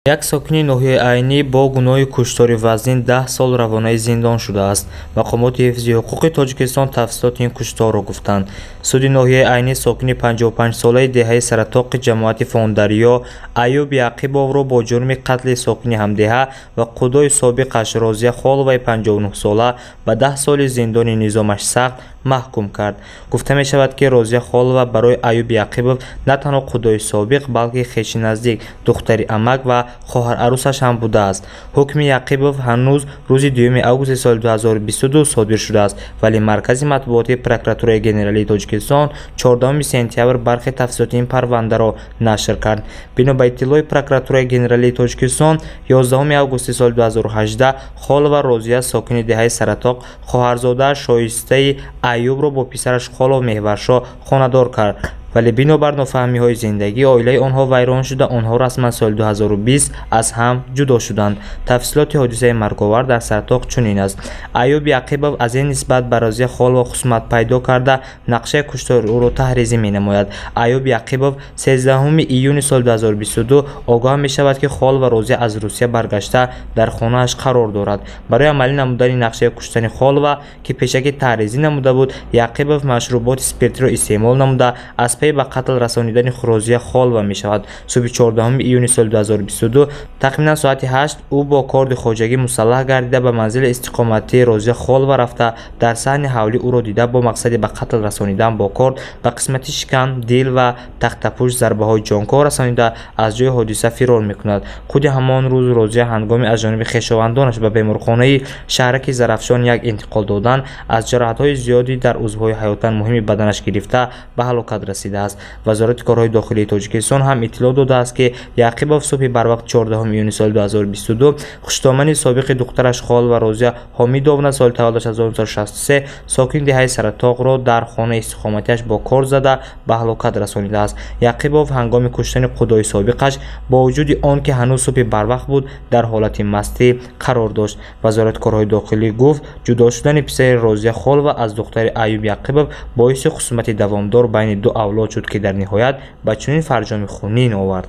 як сокини ноҳияи айнӣ бо гуноҳи куштори вазнин 10 сол равонаи зиндон шудааст. мақомоти ҳифзи ҳуқуқи Тоҷикистон тафсилоти ин кушторро гуфтанд. суди ноҳияи айнӣ сокини 55-солаи деҳаи Саратоқи ҷамоати Фондариё Аюб Яқибовро бо ҷурми қатли сокини ҳамдеҳа ва қудои собиқаш Розия Холоваи 59-сола ба 10 соли зиндони низомаш сахт маҳкум кард. гуфта мешавад, ки Розия Холова барои Аюб Яқибов на танҳо қудои собиқ, балки хеши наздик, духтари амак ва хоҳарарусаш ҳам будааст. ҳукми Яқибов ҳанӯз рӯзи 2 августи соли 2022 содир шудааст, вале маркази матбуоти прокуратураи генералии Тоҷикистон 14 сентябр бархи тафсилоти ин парвандаро нашр кард. бино ба иттилои прокуратураи генералии Тоҷикистон 11 августи соли 2018 Холова Розия сокини деҳаи Саратоқ хоҳарзодааш шоистаи Аюбро бо писараш Холов Меҳваршо хонадор кард, вале бинобар нофаҳмиҳои зиндагӣ оилаи онҳо вайрон шуда, онҳо расман соли 2020 аз ҳам ҷудо шуданд. тафсилоти ҳодисаи марговар дар Саратоқ чунин аст. Аюб Яқибов аз ин нисбат ба Розия Холова хусумат пайдо карда нақшаи куштори ӯро таҳризӣ менамояд. Аюб Яқибов 13 июни соли 2022 огоҳ мешавад, ки Холова Розия аз Русия баргашта дар хонааш қарор дорад. барои амалӣ намудани нақшаи куштани Холова, ки пешакӣ таҳризӣ намуда буд, Яқибов машруботи спиртиро истеъмол намуда аз пей ба қатл расонидани Розия Холова мешавад. субҳи 14 июни соли 2022 тахминан соати 8 ӯ бо корди хоҷагӣ мусаллаҳ гардида ба манзили истиқоматии Розия Холова рафта, дар саҳни ҳавлӣ ӯро дида бо мақсади ба қатл расонидан бо корд ба қисмати шикам, дил ва тахтапӯш зарбаҳои ҷонкор расонида аз ҷои ҳодиса фирор мекунад. худи ҳамон рӯз Розия ҳангоми аз ҷониби хешовандонаш ба беморхонаи шаҳраки Зарафшон як интиқол додан, аз ҷароҳатҳои зиёди дар узвҳои ҳаётан муҳими баданаш гирифта ба ҳалокат расид. вазорати корҳои дохилии Тоҷикистон ҳам иттилоъ додааст, ки Яқибов субҳи барвақт 14 июни соли 2022 хуштомани собиқи духтараш Холова Розия Ҳомидовна соли таваллудаш 1963 сокини деҳаи Саратоқро дар хонаи истиқоматиаш бо кор зада ба ҳалокат расонидааст. Яқибов ҳангоми куштани қудои собиқаш бо вуҷуди он, ки ҳанӯз субҳи барвақт буд, дар ҳолати мастӣ қарор дошт. вазорати корҳои дохилӣ гуфт, ҷудо шудани писари Розия Холова аз духтари Аюб Яқибов боиси хусумати давомдор байни ду авлод шуд, ки дар ниҳоят ба чунин фарҷоми хунин овард.